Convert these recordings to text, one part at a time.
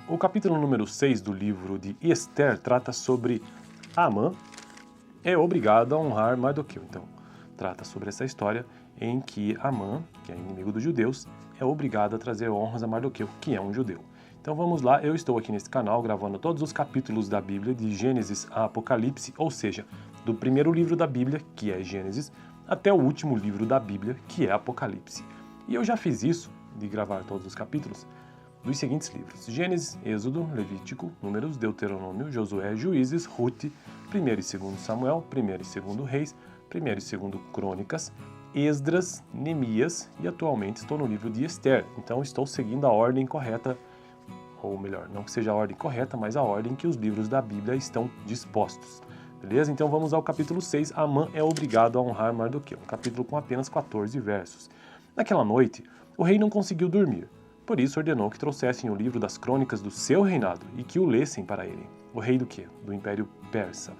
O capítulo número 6 do livro de Esther trata sobre Amã é obrigado a honrar Mardoqueu. Então, trata sobre essa história em que Amã, que é inimigo dos judeus, é obrigado a trazer honras a Mardoqueu, que é um judeu. Então vamos lá, eu estou aqui nesse canal gravando todos os capítulos da Bíblia, de Gênesis a Apocalipse, ou seja, do primeiro livro da Bíblia, que é Gênesis, até o último livro da Bíblia, que é Apocalipse. E eu já fiz isso, de gravar todos os capítulos, dos seguintes livros: Gênesis, Êxodo, Levítico, Números, Deuteronômio, Josué, Juízes, Rute, 1 e 2 Samuel, 1 e 2 Reis, 1 e 2 Crônicas, Esdras, Neemias e atualmente estou no livro de Esther. Então estou seguindo a ordem correta, ou melhor, não que seja a ordem correta, mas a ordem que os livros da Bíblia estão dispostos. Beleza? Então vamos ao capítulo 6, Amã é obrigado a honrar Mardoqueu, um capítulo com apenas 14 versos. Naquela noite, o rei não conseguiu dormir. Por isso ordenou que trouxessem o livro das crônicas do seu reinado e que o lessem para ele. O rei do quê? Do Império Persa.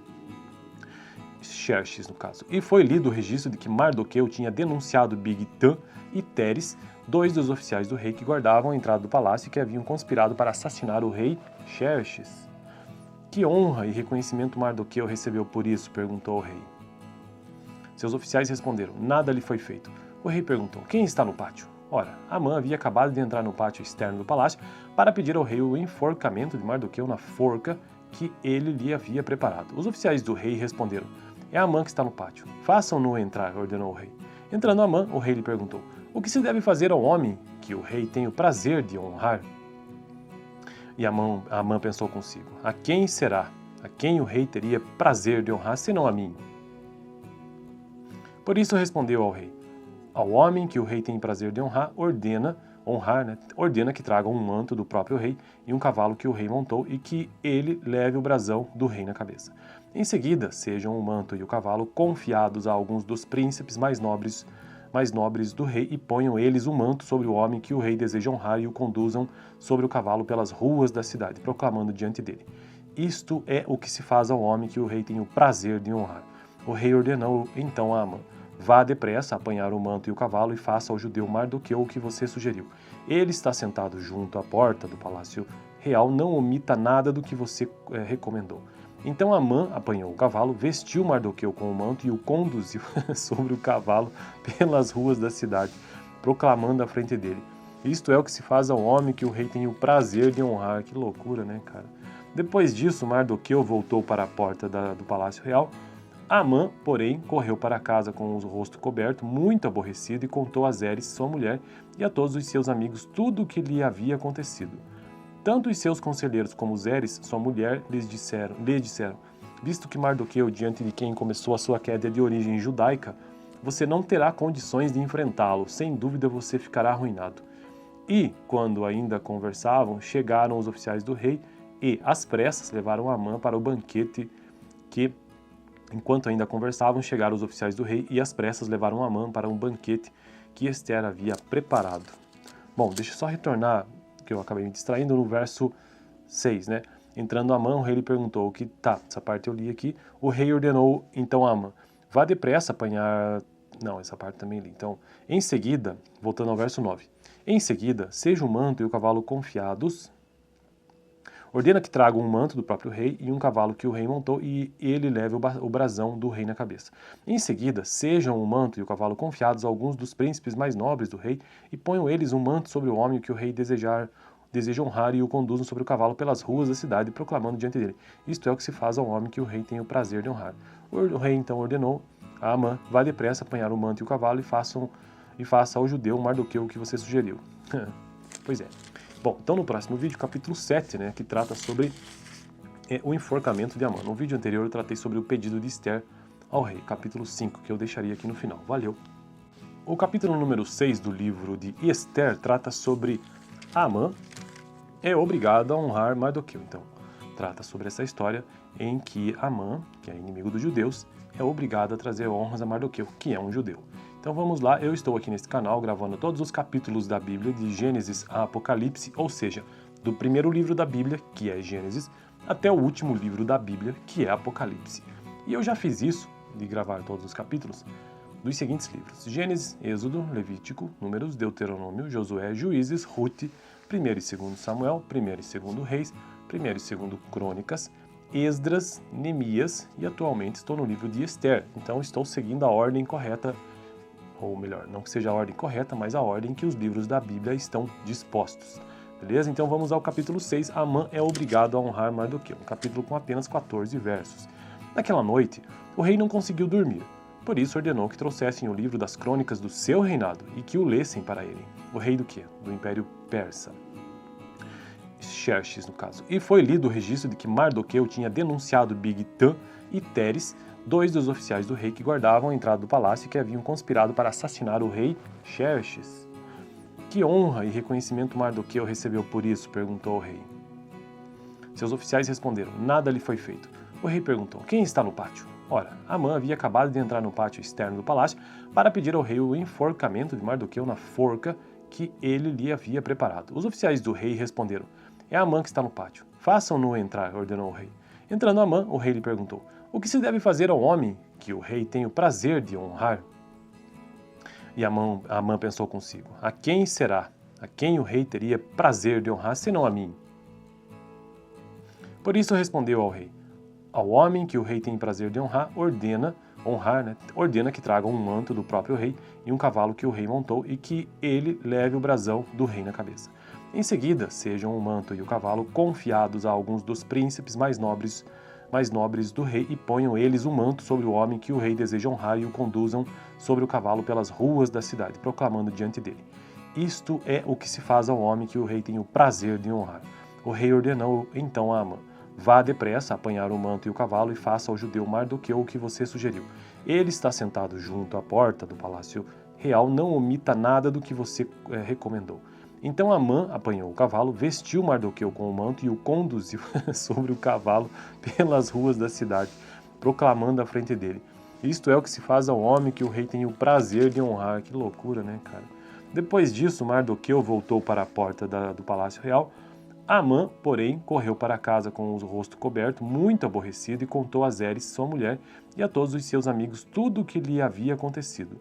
Xerxes, no caso. E foi lido o registro de que Mardoqueu tinha denunciado Bigtã e Teres, dois dos oficiais do rei que guardavam a entrada do palácio e que haviam conspirado para assassinar o rei Xerxes. Que honra e reconhecimento Mardoqueu recebeu por isso? Perguntou o rei. Seus oficiais responderam: nada lhe foi feito. O rei perguntou: quem está no pátio? Ora, Amã havia acabado de entrar no pátio externo do palácio para pedir ao rei o enforcamento de Mardoqueu na forca que ele lhe havia preparado. Os oficiais do rei responderam: é Amã que está no pátio. Façam-no entrar, ordenou o rei. Entrando Amã, o rei lhe perguntou: o que se deve fazer ao homem que o rei tem o prazer de honrar? E Amã pensou consigo: a quem será? A quem o rei teria prazer de honrar, senão a mim? Por isso respondeu ao rei: ao homem que o rei tem prazer de honrar, ordena que traga um manto do próprio rei e um cavalo que o rei montou e que ele leve o brasão do rei na cabeça. Em seguida, sejam o manto e o cavalo confiados a alguns dos príncipes mais nobres do rei e ponham eles o manto sobre o homem que o rei deseja honrar e o conduzam sobre o cavalo pelas ruas da cidade, proclamando diante dele: isto é o que se faz ao homem que o rei tem o prazer de honrar. O rei ordenou então a Amã: vá depressa apanhar o manto e o cavalo e faça ao judeu Mardoqueu o que você sugeriu. Ele está sentado junto à porta do palácio real, não omita nada do que você recomendou. Então Amã apanhou o cavalo, vestiu Mardoqueu com o manto e o conduziu sobre o cavalo pelas ruas da cidade, proclamando à frente dele: isto é o que se faz ao homem que o rei tem o prazer de honrar. Que loucura, né, cara? Depois disso, Mardoqueu voltou para a porta do palácio real. Amã, porém, correu para casa com o rosto coberto, muito aborrecido, e contou a Zeres, sua mulher, e a todos os seus amigos tudo o que lhe havia acontecido. Tanto os seus conselheiros como Zeres, sua mulher, lhe disseram: visto que Mardoqueu, diante de quem começou a sua queda de origem judaica, você não terá condições de enfrentá-lo, sem dúvida você ficará arruinado. E, quando ainda conversavam, chegaram os oficiais do rei e, às pressas, levaram Amã para o banquete que... Enquanto ainda conversavam, chegaram os oficiais do rei e às pressas levaram Amã para um banquete que Esther havia preparado. Bom, deixa eu só retornar, que eu acabei me distraindo, no verso 6, né? Entrando Amã, o rei lhe perguntou: essa parte eu li aqui. O rei ordenou então a Amã: vá depressa apanhar... Não, essa parte também li. Então, em seguida, voltando ao verso 9. Em seguida, seja o manto e o cavalo confiados... Ordena que tragam um manto do próprio rei e um cavalo que o rei montou e ele leve o brasão do rei na cabeça. Em seguida, sejam o manto e o cavalo confiados a alguns dos príncipes mais nobres do rei e ponham eles um manto sobre o homem que o rei deseja honrar e o conduzam sobre o cavalo pelas ruas da cidade, proclamando diante dele: isto é o que se faz ao homem que o rei tem o prazer de honrar. O rei então ordenou a Amã: vá depressa apanhar o manto e o cavalo e faça ao judeu Mardoqueu o que você sugeriu. Pois é. Bom, então no próximo vídeo, capítulo 7, né, que trata sobre o enforcamento de Amã. No vídeo anterior eu tratei sobre o pedido de Esther ao rei, capítulo 5, que eu deixaria aqui no final. Valeu! O capítulo número 6 do livro de Esther trata sobre Amã é obrigado a honrar Mardoqueu. Então, trata sobre essa história em que Amã, que é inimigo dos judeus, é obrigado a trazer honras a Mardoqueu, que é um judeu. Então vamos lá, eu estou aqui nesse canal gravando todos os capítulos da Bíblia, de Gênesis a Apocalipse, ou seja, do primeiro livro da Bíblia, que é Gênesis, até o último livro da Bíblia, que é Apocalipse. E eu já fiz isso, de gravar todos os capítulos, dos seguintes livros: Gênesis, Êxodo, Levítico, Números, Deuteronômio, Josué, Juízes, Rute, 1º e 2º Samuel, 1º e 2º Reis, 1º e 2º Crônicas, Esdras, Neemias e atualmente estou no livro de Esther. Então estou seguindo a ordem correta, ou melhor, não que seja a ordem correta, mas a ordem que os livros da Bíblia estão dispostos. Beleza? Então vamos ao capítulo 6, Amã é obrigado a honrar Mardoqueu, um capítulo com apenas 14 versos. Naquela noite, o rei não conseguiu dormir, por isso ordenou que trouxessem o livro das crônicas do seu reinado e que o lessem para ele. O rei do quê? Do Império Persa. Xerxes, no caso. E foi lido o registro de que Mardoqueu tinha denunciado Bigtã e Teres, dois dos oficiais do rei que guardavam a entrada do palácio e que haviam conspirado para assassinar o rei Xerxes. Que honra e reconhecimento Mardoqueu recebeu por isso? Perguntou o rei. Seus oficiais responderam, nada lhe foi feito. O rei perguntou, quem está no pátio? Ora, Amã havia acabado de entrar no pátio externo do palácio para pedir ao rei o enforcamento de Mardoqueu na forca que ele lhe havia preparado. Os oficiais do rei responderam, é Amã que está no pátio. Façam-no entrar, ordenou o rei. Entrando Amã, o rei lhe perguntou, o que se deve fazer ao homem que o rei tem o prazer de honrar? E Amã pensou consigo, a quem será? A quem o rei teria prazer de honrar, senão a mim? Por isso respondeu ao rei, ao homem que o rei tem prazer de honrar, ordena que traga um manto do próprio rei e um cavalo que o rei montou e que ele leve o brasão do rei na cabeça. Em seguida, sejam o manto e o cavalo confiados a alguns dos príncipes mais nobres do rei e ponham eles o manto sobre o homem que o rei deseja honrar e o conduzam sobre o cavalo pelas ruas da cidade, proclamando diante dele. Isto é o que se faz ao homem que o rei tem o prazer de honrar. O rei ordenou então a Amã, vá depressa apanhar o manto e o cavalo e faça ao judeu Mardoqueu o que você sugeriu. Ele está sentado junto à porta do palácio real, não omita nada do que você recomendou. Então Amã apanhou o cavalo, vestiu Mardoqueu com o manto e o conduziu sobre o cavalo pelas ruas da cidade, proclamando à frente dele. Isto é o que se faz ao homem que o rei tem o prazer de honrar. Que loucura, né, cara? Depois disso, Mardoqueu voltou para a porta do palácio real. Amã, porém, correu para casa com o rosto coberto, muito aborrecido, e contou a Zeres, sua mulher, e a todos os seus amigos tudo o que lhe havia acontecido.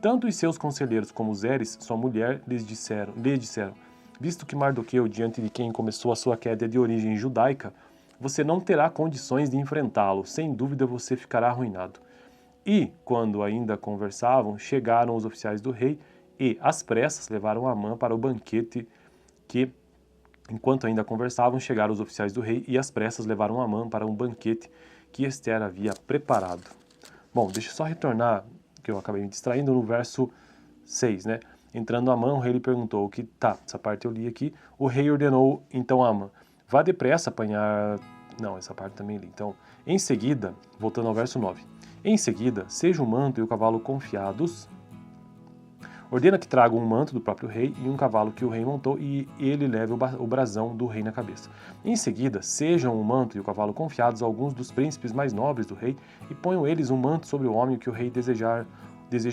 Tanto os seus conselheiros como Zeres, sua mulher, lhe disseram, visto que Mardoqueu, diante de quem começou a sua queda de origem judaica, você não terá condições de enfrentá-lo, sem dúvida você ficará arruinado. E, quando ainda conversavam, chegaram os oficiais do rei e, às pressas, levaram Amã para o banquete que... Enquanto ainda conversavam, chegaram os oficiais do rei e às pressas levaram Amã para um banquete que Esther havia preparado. Bom, deixa eu só retornar, que eu acabei me distraindo, no verso 6, né? Entrando Amã, o rei lhe perguntou, essa parte eu li aqui, o rei ordenou então a Amã, vá depressa apanhar... Não, essa parte também li. Então, em seguida, voltando ao verso 9, em seguida, seja o manto e o cavalo confiados... Ordena que tragam um manto do próprio rei e um cavalo que o rei montou e ele leve o brasão do rei na cabeça. Em seguida, sejam o manto e o cavalo confiados a alguns dos príncipes mais nobres do rei e ponham eles um manto sobre o homem que o rei deseja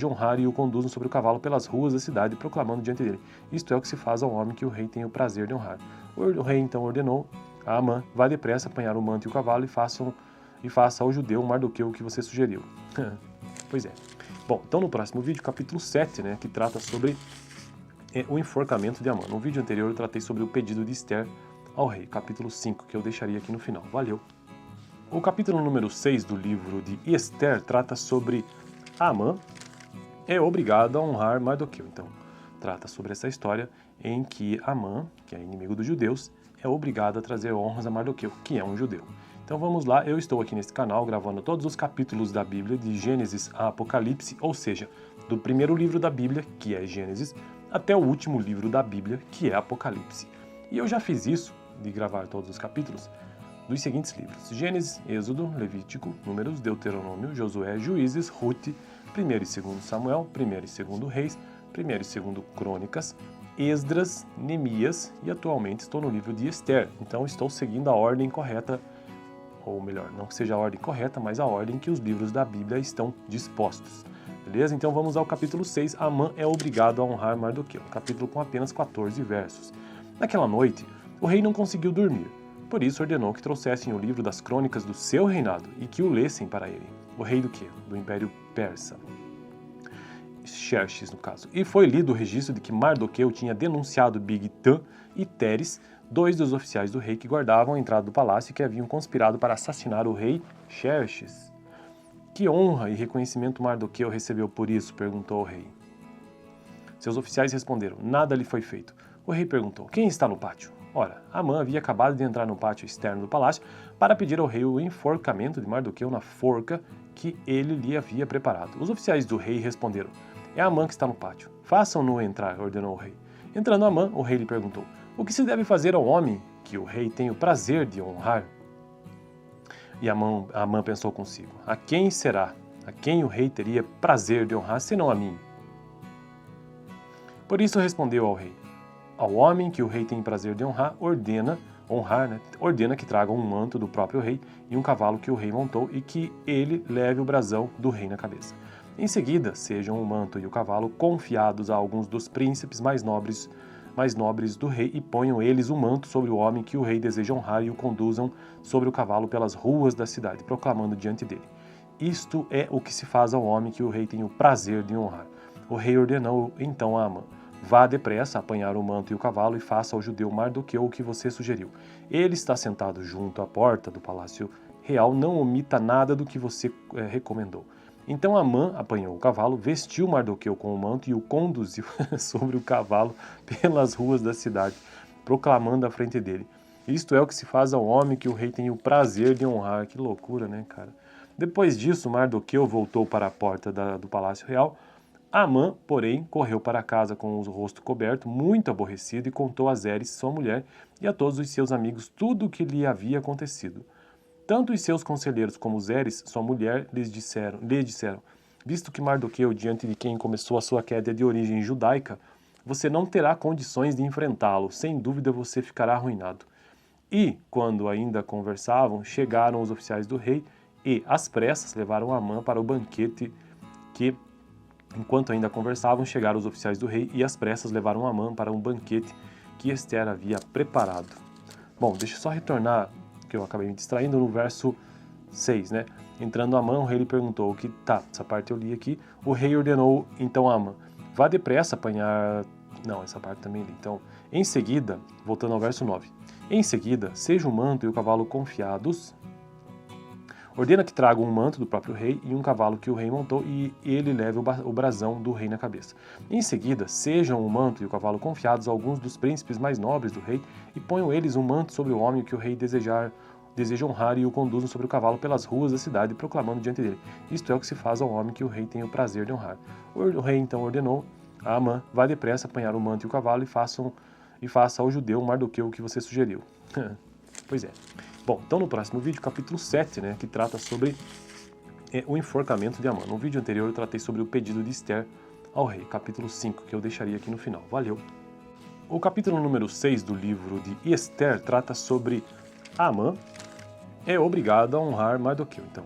honrar e o conduzam sobre o cavalo pelas ruas da cidade, proclamando diante dele. Isto é o que se faz ao homem que o rei tem o prazer de honrar. O rei então ordenou a Amã, vá depressa apanhar o manto e o cavalo e faça ao judeu Mardoqueu o que você sugeriu. Pois é. Bom, então no próximo vídeo, capítulo 7, né, que trata sobre o enforcamento de Amã. No vídeo anterior eu tratei sobre o pedido de Esther ao rei, capítulo 5, que eu deixaria aqui no final. Valeu! O capítulo número 6 do livro de Esther trata sobre Amã é obrigado a honrar Mardoqueu. Então, trata sobre essa história em que Amã, que é inimigo dos judeus, é obrigado a trazer honras a Mardoqueu, que é um judeu. Então vamos lá, eu estou aqui nesse canal gravando todos os capítulos da Bíblia, de Gênesis a Apocalipse, ou seja, do primeiro livro da Bíblia, que é Gênesis, até o último livro da Bíblia, que é Apocalipse. E eu já fiz isso, de gravar todos os capítulos, dos seguintes livros: Gênesis, Êxodo, Levítico, Números, Deuteronômio, Josué, Juízes, Rute, 1º e 2º Samuel, 1º e 2º Reis, 1º e 2º Crônicas, Esdras, Neemias e atualmente estou no livro de Esther. Então estou seguindo a ordem correta, ou melhor, não que seja a ordem correta, mas a ordem que os livros da Bíblia estão dispostos. Beleza? Então vamos ao capítulo 6, Amã é obrigado a honrar Mardoqueu, um capítulo com apenas 14 versos. Naquela noite, o rei não conseguiu dormir, por isso ordenou que trouxessem o livro das crônicas do seu reinado e que o lessem para ele. O rei do quê? Do Império Persa. Xerxes, no caso. E foi lido o registro de que Mardoqueu tinha denunciado Bigtã e Teres, dois dos oficiais do rei que guardavam a entrada do palácio e que haviam conspirado para assassinar o rei Xerxes. Que honra e reconhecimento Mardoqueu recebeu por isso? Perguntou o rei. Seus oficiais responderam, nada lhe foi feito. O rei perguntou, quem está no pátio? Ora, Amã havia acabado de entrar no pátio externo do palácio para pedir ao rei o enforcamento de Mardoqueu na forca que ele lhe havia preparado. Os oficiais do rei responderam, é Amã que está no pátio. Façam-no entrar, ordenou o rei. Entrando Amã, o rei lhe perguntou, o que se deve fazer ao homem que o rei tem o prazer de honrar? E Amã pensou consigo, a quem será? A quem o rei teria prazer de honrar, senão a mim? Por isso respondeu ao rei, ao homem que o rei tem prazer de honrar, ordena que traga um manto do próprio rei e um cavalo que o rei montou e que ele leve o brasão do rei na cabeça. Em seguida, sejam o manto e o cavalo confiados a alguns dos príncipes mais nobres do rei e ponham eles o manto sobre o homem que o rei deseja honrar e o conduzam sobre o cavalo pelas ruas da cidade, proclamando diante dele. Isto é o que se faz ao homem que o rei tem o prazer de honrar. O rei ordenou então a Amã, vá depressa apanhar o manto e o cavalo e faça ao judeu Mardoqueu o que você sugeriu. Ele está sentado junto à porta do palácio real, não omita nada do que você recomendou. Então Amã apanhou o cavalo, vestiu Mardoqueu com o manto e o conduziu sobre o cavalo pelas ruas da cidade, proclamando à frente dele. Isto é o que se faz ao homem que o rei tem o prazer de honrar. Que loucura, né, cara? Depois disso, Mardoqueu voltou para a porta do palácio real. Amã, porém, correu para casa com o rosto coberto, muito aborrecido, e contou a Zeres, sua mulher, e a todos os seus amigos tudo o que lhe havia acontecido. Tanto os seus conselheiros como Zeres, sua mulher, lhe disseram, visto que Mardoqueu, diante de quem começou a sua queda de origem judaica, você não terá condições de enfrentá-lo, sem dúvida você ficará arruinado. E, quando ainda conversavam, chegaram os oficiais do rei e, às pressas, levaram Amã para o banquete que... Enquanto ainda conversavam, chegaram os oficiais do rei e às pressas levaram Amã para um banquete que Ester havia preparado. Bom, deixa eu só retornar, que eu acabei me distraindo, no verso 6, né? Entrando Amã, o rei lhe perguntou, essa parte eu li aqui, o rei ordenou então a Amã, vá depressa apanhar... Não, essa parte também li. Então, em seguida, voltando ao verso 9, em seguida, seja o manto e o cavalo confiados... Ordena que tragam um manto do próprio rei e um cavalo que o rei montou e ele leve o brasão do rei na cabeça. Em seguida, sejam o manto e o cavalo confiados a alguns dos príncipes mais nobres do rei e ponham eles um manto sobre o homem que o rei deseja honrar e o conduzam sobre o cavalo pelas ruas da cidade, proclamando diante dele. Isto é o que se faz ao homem que o rei tem o prazer de honrar. O rei então ordenou a Amã, vá depressa apanhar o manto e o cavalo e faça ao judeu Mardoqueu o que você sugeriu. Pois é. Bom, então no próximo vídeo, capítulo 7, né, que trata sobre o enforcamento de Amã. No vídeo anterior eu tratei sobre o pedido de Ester ao rei, capítulo 5, que eu deixaria aqui no final. Valeu! O capítulo número 6 do livro de Ester trata sobre Amã é obrigado a honrar Mardoqueu. Então,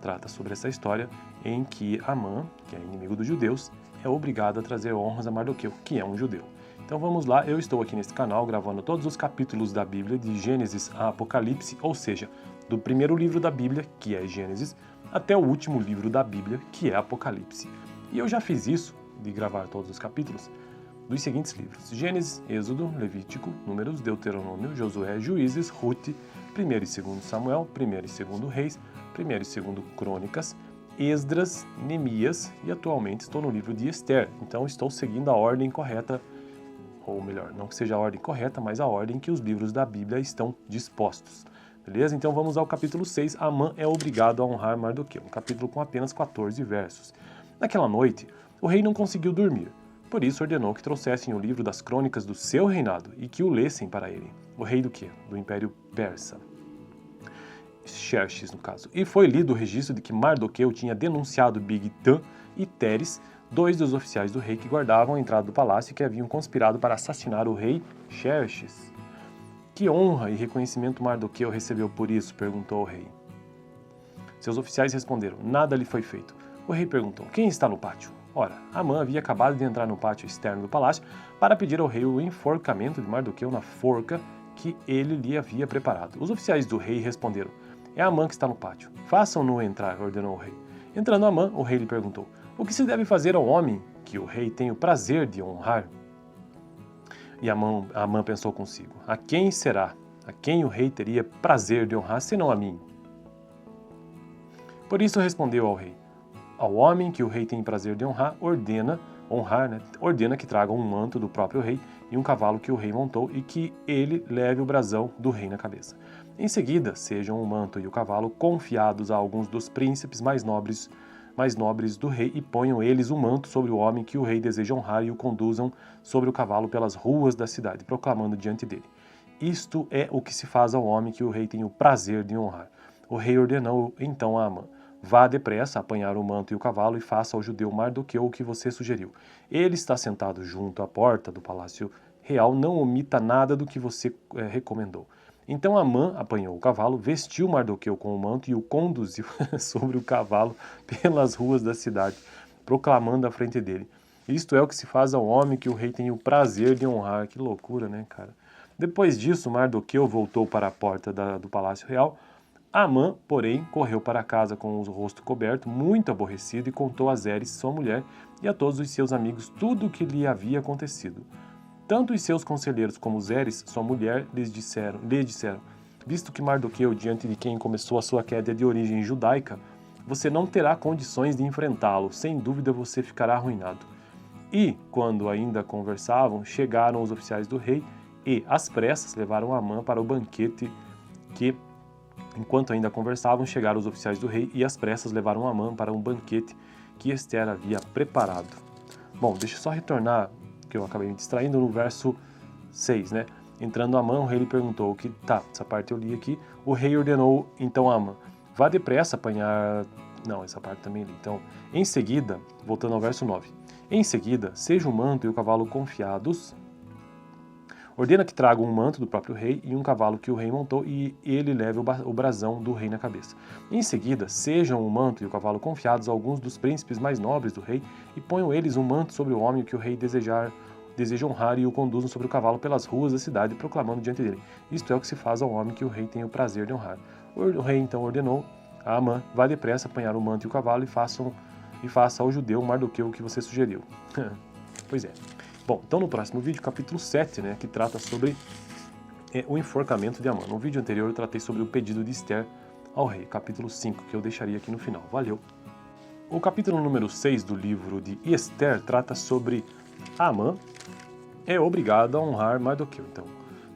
trata sobre essa história em que Amã, que é inimigo dos judeus, é obrigado a trazer honras a Mardoqueu, que é um judeu. Então vamos lá, eu estou aqui nesse canal gravando todos os capítulos da Bíblia, de Gênesis a Apocalipse, ou seja, do primeiro livro da Bíblia, que é Gênesis, até o último livro da Bíblia, que é Apocalipse. E eu já fiz isso, de gravar todos os capítulos, dos seguintes livros: Gênesis, Êxodo, Levítico, Números, Deuteronômio, Josué, Juízes, Rute, 1 e 2 Samuel, 1 e 2 Reis, 1 e 2 Crônicas, Esdras, Neemias e atualmente estou no livro de Ester. Então estou seguindo a ordem correta, ou melhor, não que seja a ordem correta, mas a ordem que os livros da Bíblia estão dispostos. Beleza? Então vamos ao capítulo 6, Amã é obrigado a honrar Mardoqueu, um capítulo com apenas 14 versos. Naquela noite, o rei não conseguiu dormir, por isso ordenou que trouxessem o livro das crônicas do seu reinado e que o lessem para ele. O rei do quê? Do Império Persa. Xerxes, no caso. E foi lido o registro de que Mardoqueu tinha denunciado Bigtã e Teres, dois dos oficiais do rei que guardavam a entrada do palácio e que haviam conspirado para assassinar o rei Xerxes. Que honra e reconhecimento Mardoqueu recebeu por isso? Perguntou o rei. Seus oficiais responderam, nada lhe foi feito. O rei perguntou, quem está no pátio? Ora, Amã havia acabado de entrar no pátio externo do palácio para pedir ao rei o enforcamento de Mardoqueu na forca que ele lhe havia preparado. Os oficiais do rei responderam, é Amã que está no pátio. Façam-no entrar, ordenou o rei. Entrando Amã, o rei lhe perguntou, o que se deve fazer ao homem que o rei tem o prazer de honrar? E Amã pensou consigo: a quem será? A quem o rei teria prazer de honrar, senão a mim? Por isso respondeu ao rei: ao homem que o rei tem prazer de honrar, ordena que traga um manto do próprio rei e um cavalo que o rei montou e que ele leve o brasão do rei na cabeça. Em seguida, sejam o manto e o cavalo confiados a alguns dos príncipes mais nobres do rei e ponham eles o manto sobre o homem que o rei deseja honrar e o conduzam sobre o cavalo pelas ruas da cidade, proclamando diante dele: isto é o que se faz ao homem que o rei tem o prazer de honrar. O rei ordenou então a Amã: vá depressa apanhar o manto e o cavalo e faça ao judeu Mardoqueu o que você sugeriu. Ele está sentado junto à porta do palácio real, não omita nada do que você recomendou. Então Amã apanhou o cavalo, vestiu Mardoqueu com o manto e o conduziu sobre o cavalo pelas ruas da cidade, proclamando à frente dele: isto é o que se faz ao homem que o rei tem o prazer de honrar. Que loucura, né, cara? Depois disso, Mardoqueu voltou para a porta do palácio real. Amã, porém, correu para casa com o rosto coberto, muito aborrecido, e contou a Zeres, sua mulher, e a todos os seus amigos tudo o que lhe havia acontecido. Tanto os seus conselheiros como Zeres, sua mulher, lhe disseram: visto que Mardoqueu, diante de quem começou a sua queda de origem judaica, você não terá condições de enfrentá-lo, sem dúvida você ficará arruinado. E, quando ainda conversavam, chegaram os oficiais do rei e, às pressas, levaram Amã para o banquete que... Enquanto ainda conversavam, chegaram os oficiais do rei e às pressas levaram Amã para um banquete que Ester havia preparado. Bom, deixa eu só retornar, que eu acabei me distraindo, no verso 6, né? Entrando Amã, o rei lhe perguntou, essa parte eu li aqui, o rei ordenou então a Amã: vá depressa apanhar... Não, essa parte também li. Então, em seguida, voltando ao verso 9, em seguida, seja o manto e o cavalo confiados... Ordena que tragam um manto do próprio rei e um cavalo que o rei montou e ele leve o brasão do rei na cabeça. Em seguida, sejam o manto e o cavalo confiados a alguns dos príncipes mais nobres do rei e ponham eles um manto sobre o homem que o rei deseja honrar e o conduzam sobre o cavalo pelas ruas da cidade, proclamando diante dele: isto é o que se faz ao homem que o rei tem o prazer de honrar. O rei então ordenou a Amã: vá depressa apanhar o manto e o cavalo e faça ao judeu Mardoqueu o que você sugeriu. Pois é. Bom, então no próximo vídeo, capítulo 7, né, que trata sobre o enforcamento de Amã. No vídeo anterior eu tratei sobre o pedido de Ester ao rei, capítulo 5, que eu deixaria aqui no final. Valeu! O capítulo número 6 do livro de Ester trata sobre Amã é obrigado a honrar Mardoqueu. Então,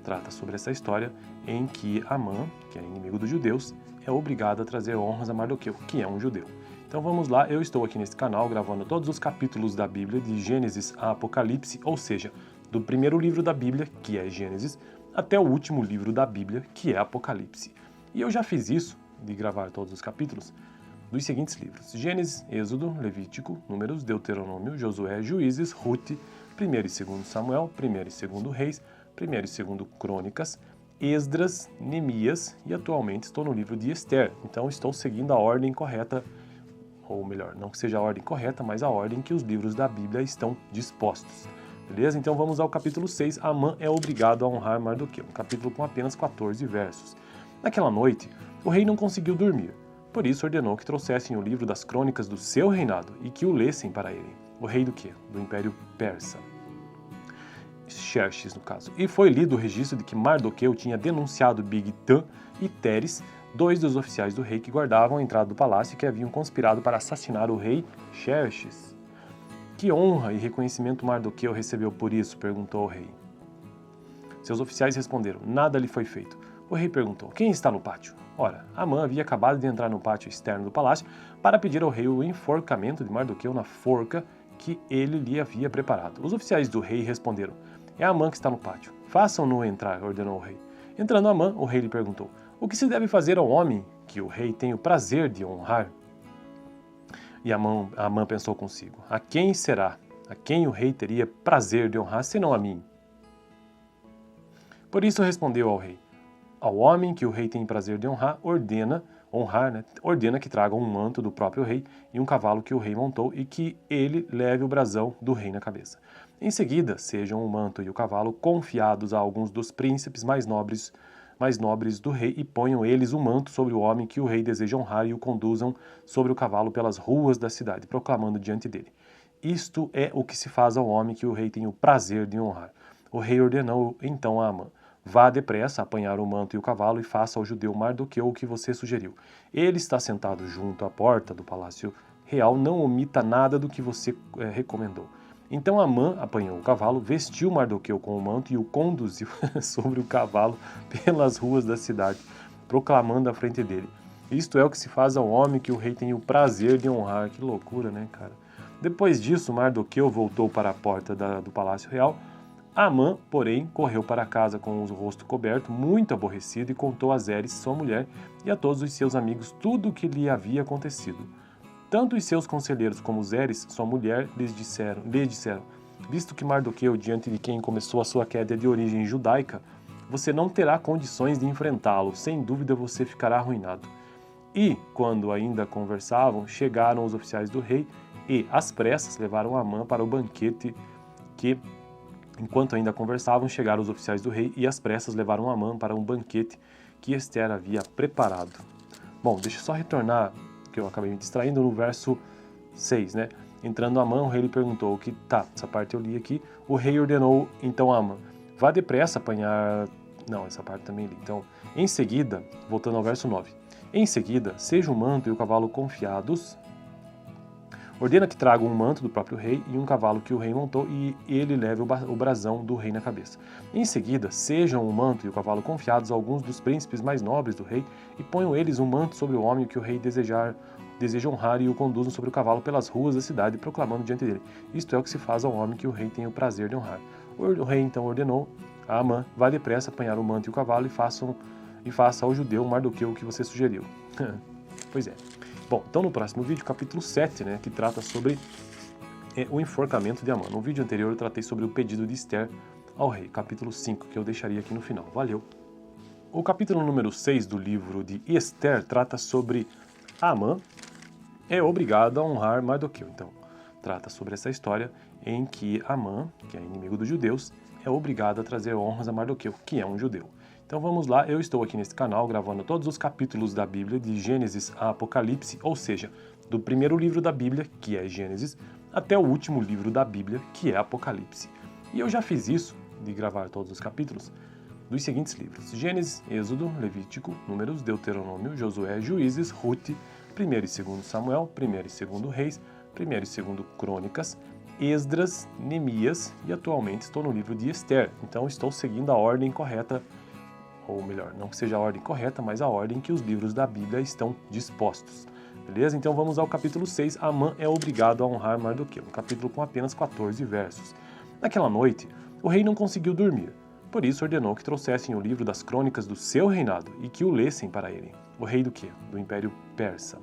trata sobre essa história em que Amã, que é inimigo dos judeus, é obrigado a trazer honras a Mardoqueu, que é um judeu. Então vamos lá, eu estou aqui nesse canal gravando todos os capítulos da Bíblia, de Gênesis a Apocalipse, ou seja, do primeiro livro da Bíblia, que é Gênesis, até o último livro da Bíblia, que é Apocalipse. E eu já fiz isso, de gravar todos os capítulos, dos seguintes livros: Gênesis, Êxodo, Levítico, Números, Deuteronômio, Josué, Juízes, Rute, 1 e 2 Samuel, 1 e 2 Reis, 1 e 2 Crônicas, Esdras, Neemias e atualmente estou no livro de Ester. Então estou seguindo a ordem correta, ou melhor, não que seja a ordem correta, mas a ordem que os livros da Bíblia estão dispostos. Beleza? Então vamos ao capítulo 6, Amã é obrigado a honrar Mardoqueu, um capítulo com apenas 14 versos. Naquela noite, o rei não conseguiu dormir, por isso ordenou que trouxessem o livro das crônicas do seu reinado e que o lessem para ele. O rei do quê? Do Império Persa. Xerxes, no caso. E foi lido o registro de que Mardoqueu tinha denunciado Bigtã e Teres, dois dos oficiais do rei que guardavam a entrada do palácio e que haviam conspirado para assassinar o rei Xerxes. Que honra e reconhecimento Mardoqueu recebeu por isso? Perguntou o rei. Seus oficiais responderam: nada lhe foi feito. O rei perguntou: quem está no pátio? Ora, Amã havia acabado de entrar no pátio externo do palácio para pedir ao rei o enforcamento de Mardoqueu na forca que ele lhe havia preparado. Os oficiais do rei responderam: é Amã que está no pátio. Façam-no entrar, ordenou o rei. Entrando Amã, o rei lhe perguntou: o que se deve fazer ao homem que o rei tem o prazer de honrar? E Amã pensou consigo: a quem será? A quem o rei teria prazer de honrar, senão a mim? Por isso respondeu ao rei: ao homem que o rei tem prazer de honrar, ordena que tragam um manto do próprio rei e um cavalo que o rei montou e que ele leve o brasão do rei na cabeça. Em seguida, sejam o manto e o cavalo confiados a alguns dos príncipes mais nobres do rei e ponham eles o manto sobre o homem que o rei deseja honrar e o conduzam sobre o cavalo pelas ruas da cidade, proclamando diante dele: Isto é o que se faz ao homem que o rei tem o prazer de honrar. O rei ordenou então a Amã: vá depressa apanhar o manto e o cavalo e faça ao judeu Mardoqueu o que você sugeriu. Ele está sentado junto à porta do palácio real, não omita nada do que você recomendou. Então Amã apanhou o cavalo, vestiu Mardoqueu com o manto e o conduziu sobre o cavalo pelas ruas da cidade, proclamando à frente dele: isto é o que se faz ao homem que o rei tem o prazer de honrar. Que loucura, né, cara? Depois disso, Mardoqueu voltou para a porta do palácio real. Amã, porém, correu para casa com o rosto coberto, muito aborrecido, e contou a Zeres, sua mulher, e a todos os seus amigos tudo o que lhe havia acontecido. Tanto os seus conselheiros como Zeres, sua mulher, lhes disseram, visto que Mardoqueu, diante de quem começou a sua queda de origem judaica, você não terá condições de enfrentá-lo, sem dúvida você ficará arruinado. E, quando ainda conversavam, chegaram os oficiais do rei e, às pressas, levaram Amã para o banquete que... Enquanto ainda conversavam, chegaram os oficiais do rei e às pressas levaram Amã para um banquete que Ester havia preparado. Bom, deixa eu só retornar, que eu acabei me distraindo, no verso 6, né? Entrando Amã, o rei lhe perguntou o que... Tá, essa parte eu li aqui. O rei ordenou então a Amã: vá depressa apanhar... Não, essa parte também li. Então, em seguida, voltando ao verso 9. Em seguida, seja o manto e o cavalo confiados... Ordena que tragam um manto do próprio rei e um cavalo que o rei montou e ele leve o brasão do rei na cabeça. Em seguida, sejam o manto e o cavalo confiados a alguns dos príncipes mais nobres do rei e ponham eles um manto sobre o homem que o rei deseja honrar e o conduzam sobre o cavalo pelas ruas da cidade, proclamando diante dele: isto é o que se faz ao homem que o rei tem o prazer de honrar. O rei então ordenou a Amã: vá depressa apanhar o manto e o cavalo e faça ao judeu Mardoqueu o que você sugeriu. Pois é. Bom, então no próximo vídeo, capítulo 7, né, que trata sobre o enforcamento de Amã. No vídeo anterior eu tratei sobre o pedido de Ester ao rei, capítulo 5, que eu deixaria aqui no final. Valeu! O capítulo número 6 do livro de Ester trata sobre Amã é obrigado a honrar Mardoqueu. Então, trata sobre essa história em que Amã, que é inimigo dos judeus, é obrigado a trazer honras a Mardoqueu, que é um judeu. Então vamos lá, eu estou aqui nesse canal gravando todos os capítulos da Bíblia, de Gênesis a Apocalipse, ou seja, do primeiro livro da Bíblia, que é Gênesis, até o último livro da Bíblia, que é Apocalipse. E eu já fiz isso, de gravar todos os capítulos, dos seguintes livros: Gênesis, Êxodo, Levítico, Números, Deuteronômio, Josué, Juízes, Rute, 1 e 2 Samuel, 1 e 2 Reis, 1 e 2 Crônicas, Esdras, Neemias e atualmente estou no livro de Ester. Então estou seguindo a ordem correta, ou melhor, não que seja a ordem correta, mas a ordem que os livros da Bíblia estão dispostos. Beleza? Então vamos ao capítulo 6, Amã é obrigado a honrar Mardoqueu, um capítulo com apenas 14 versos. Naquela noite, o rei não conseguiu dormir, por isso ordenou que trouxessem o livro das crônicas do seu reinado e que o lessem para ele. O rei do quê? Do Império Persa.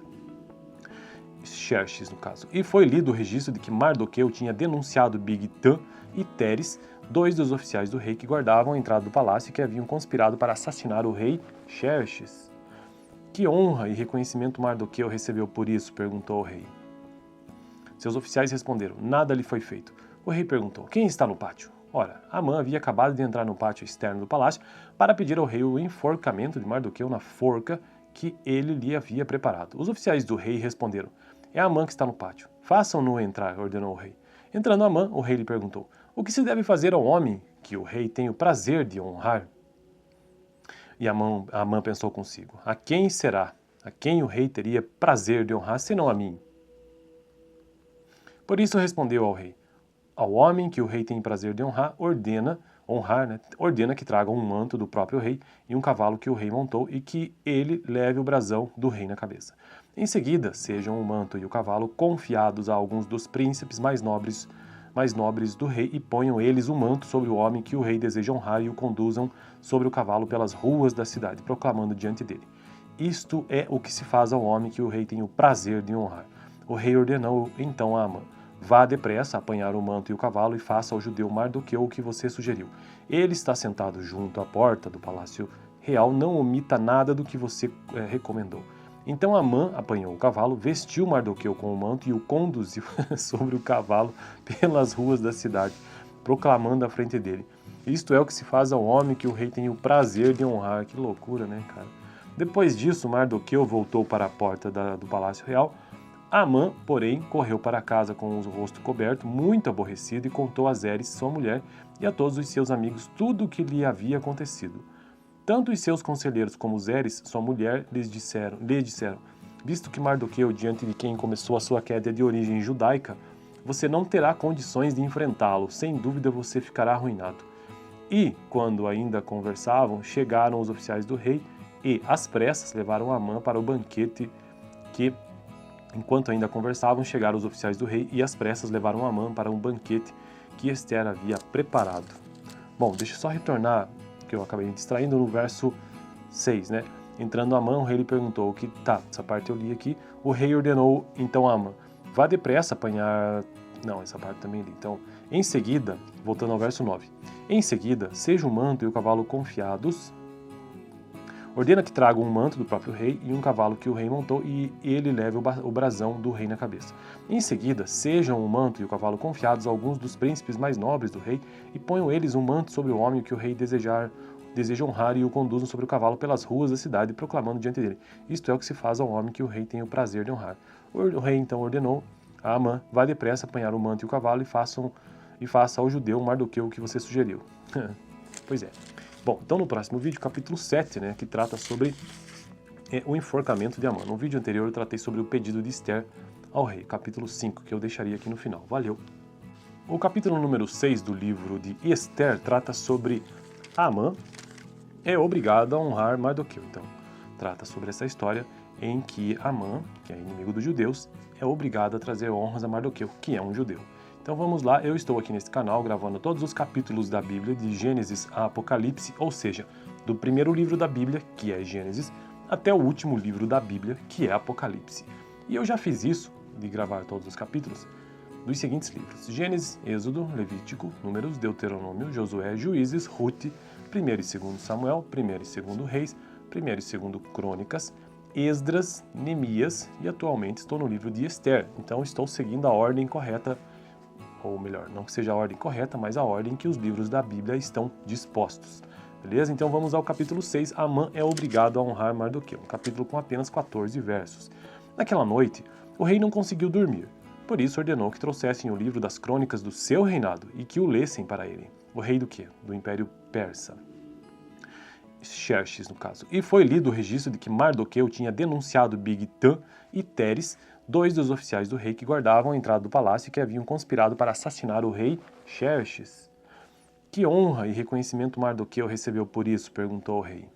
Xerxes, no caso. E foi lido o registro de que Mardoqueu tinha denunciado Bigtã e Teres, dois dos oficiais do rei que guardavam a entrada do palácio e que haviam conspirado para assassinar o rei Xerxes. Que honra e reconhecimento Mardoqueu recebeu por isso? Perguntou o rei. Seus oficiais responderam: nada lhe foi feito. O rei perguntou: quem está no pátio? Ora, Amã havia acabado de entrar no pátio externo do palácio para pedir ao rei o enforcamento de Mardoqueu na forca que ele lhe havia preparado. Os oficiais do rei responderam: é Amã que está no pátio. Façam-no entrar, ordenou o rei. Entrando Amã, o rei lhe perguntou: o que se deve fazer ao homem que o rei tem o prazer de honrar? E Amã pensou consigo: a quem será? A quem o rei teria prazer de honrar, senão a mim? Por isso respondeu ao rei: ao homem que o rei tem prazer de honrar, ordena que tragam um manto do próprio rei e um cavalo que o rei montou e que ele leve o brasão do rei na cabeça. Em seguida, sejam o manto e o cavalo confiados a alguns dos príncipes mais nobres do rei e ponham eles o manto sobre o homem que o rei deseja honrar e o conduzam sobre o cavalo pelas ruas da cidade, proclamando diante dele: isto é o que se faz ao homem que o rei tem o prazer de honrar. O rei ordenou então a Amã: vá depressa apanhar o manto e o cavalo e faça ao judeu Mardoqueu o que você sugeriu. Ele está sentado junto à porta do palácio real, não omita nada do que você recomendou. Então Amã apanhou o cavalo, vestiu Mardoqueu com o manto e o conduziu sobre o cavalo pelas ruas da cidade, proclamando à frente dele: isto é o que se faz ao homem que o rei tem o prazer de honrar. Que loucura, né, cara? Depois disso, Mardoqueu voltou para a porta do palácio real. Amã, porém, correu para casa com o rosto coberto, muito aborrecido, e contou a Zeres, sua mulher, e a todos os seus amigos tudo o que lhe havia acontecido. Tanto os seus conselheiros como Zeres, sua mulher, lhe disseram, visto que Mardoqueu, diante de quem começou a sua queda de origem judaica, você não terá condições de enfrentá-lo, sem dúvida você ficará arruinado. E, quando ainda conversavam, chegaram os oficiais do rei e, às pressas, levaram Amã para o banquete que... Enquanto ainda conversavam, chegaram os oficiais do rei e, às pressas, levaram Amã para um banquete que Ester havia preparado. Bom, deixa eu só retornar, que eu acabei me distraindo, no verso 6, né? Entrando Amã, o rei lhe perguntou o que... Tá, essa parte eu li aqui. O rei ordenou, então, a Amã: vá depressa apanhar... Não, essa parte também li. Então, em seguida, voltando ao verso 9. Em seguida, seja o manto e o cavalo confiados. Ordena que tragam um manto do próprio rei e um cavalo que o rei montou, e ele leve o brasão do rei na cabeça. Em seguida, sejam o manto e o cavalo confiados a alguns dos príncipes mais nobres do rei, e ponham eles um manto sobre o homem que o rei deseja honrar, e o conduzam sobre o cavalo pelas ruas da cidade, proclamando diante dele: isto é o que se faz ao homem que o rei tem o prazer de honrar. O rei então ordenou a Amã: vá depressa apanhar o manto e o cavalo, e faça ao judeu Mardoqueu o que você sugeriu. Pois é. Bom, então no próximo vídeo, capítulo 7, né, que trata sobre o enforcamento de Amã. No vídeo anterior eu tratei sobre o pedido de Ester ao rei, capítulo 5, que eu deixaria aqui no final. Valeu! O capítulo número 6 do livro de Ester trata sobre Amã é obrigado a honrar Mardoqueu. Então, trata sobre essa história em que Amã, que é inimigo dos judeus, é obrigado a trazer honras a Mardoqueu, que é um judeu. Então vamos lá, eu estou aqui nesse canal gravando todos os capítulos da Bíblia, de Gênesis a Apocalipse, ou seja, do primeiro livro da Bíblia, que é Gênesis, até o último livro da Bíblia, que é Apocalipse. E eu já fiz isso, de gravar todos os capítulos, dos seguintes livros: Gênesis, Êxodo, Levítico, Números, Deuteronômio, Josué, Juízes, Rute, 1 e 2 Samuel, 1 e 2 Reis, 1 e 2 Crônicas, Esdras, Neemias, e atualmente estou no livro de Ester. Então estou seguindo a ordem correta, ou melhor, não que seja a ordem correta, mas a ordem que os livros da Bíblia estão dispostos. Beleza? Então vamos ao capítulo 6, Amã é obrigado a honrar Mardoqueu, um capítulo com apenas 14 versos. Naquela noite, o rei não conseguiu dormir, por isso ordenou que trouxessem o livro das crônicas do seu reinado e que o lessem para ele. O rei do quê? Do Império Persa. Xerxes, no caso. E foi lido o registro de que Mardoqueu tinha denunciado Bigtã e Teres, dois dos oficiais do rei que guardavam a entrada do palácio e que haviam conspirado para assassinar o rei Xerxes. Que honra e reconhecimento Mardoqueu recebeu por isso? Perguntou o rei.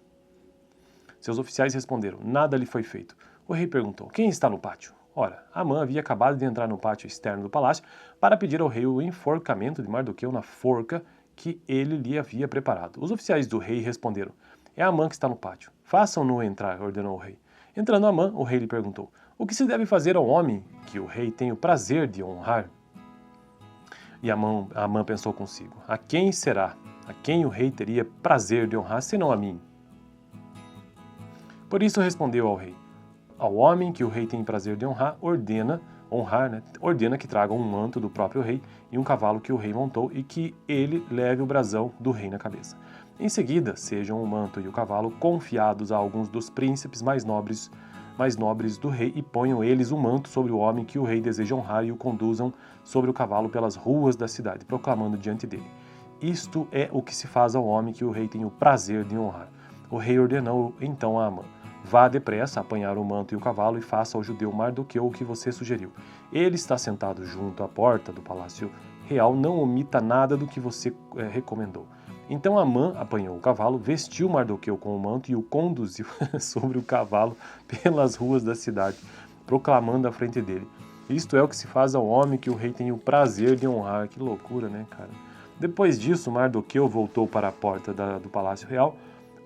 Seus oficiais responderam: nada lhe foi feito. O rei perguntou: quem está no pátio? Ora, Amã havia acabado de entrar no pátio externo do palácio para pedir ao rei o enforcamento de Mardoqueu na forca que ele lhe havia preparado. Os oficiais do rei responderam: é Amã que está no pátio. Façam-no entrar, ordenou o rei. Entrando Amã, o rei lhe perguntou: o que se deve fazer ao homem que o rei tem o prazer de honrar? E Amã pensou consigo: a quem será? A quem o rei teria prazer de honrar, senão a mim? Por isso respondeu ao rei: ao homem que o rei tem prazer de honrar, ordena que tragam um manto do próprio rei e um cavalo que o rei montou, e que ele leve o brasão do rei na cabeça. Em seguida, sejam o manto e o cavalo confiados a alguns dos príncipes mais nobres do rei, e ponham eles o manto sobre o homem que o rei deseja honrar, e o conduzam sobre o cavalo pelas ruas da cidade, proclamando diante dele: isto é o que se faz ao homem que o rei tem o prazer de honrar. O rei ordenou então a Amã: vá depressa apanhar o manto e o cavalo, e faça ao judeu Mardoqueu o que você sugeriu. Ele está sentado junto à porta do palácio real, não omita nada do que você recomendou. Então Amã apanhou o cavalo, vestiu Mardoqueu com o manto e o conduziu sobre o cavalo pelas ruas da cidade, proclamando à frente dele: isto é o que se faz ao homem que o rei tem o prazer de honrar. Que loucura, né, cara? Depois disso, Mardoqueu voltou para a porta do palácio real.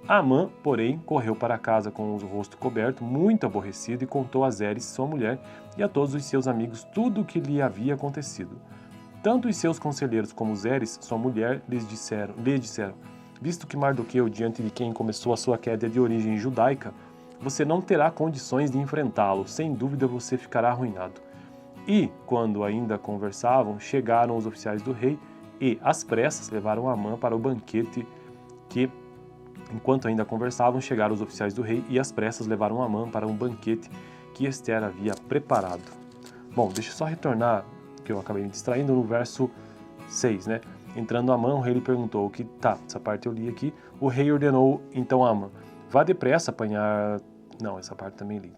Amã, porém, correu para casa com o rosto coberto, muito aborrecido, e contou a Zeres, sua mulher, e a todos os seus amigos tudo o que lhe havia acontecido. Tanto os seus conselheiros como Zeres, sua mulher, lhe disseram: visto que Mardoqueu, diante de quem começou a sua queda de origem judaica, você não terá condições de enfrentá-lo, sem dúvida você ficará arruinado. E, quando ainda conversavam, chegaram os oficiais do rei e, às pressas, levaram Amã para o banquete que... Enquanto ainda conversavam, chegaram os oficiais do rei e, às pressas, levaram Amã para um banquete que Ester havia preparado. Bom, deixa eu só retornar, que eu acabei me distraindo, no verso 6, né? Entrando Amã, o rei lhe perguntou, que tá, essa parte eu li aqui, o rei ordenou então a Amã, vá depressa apanhar... Não, essa parte também li.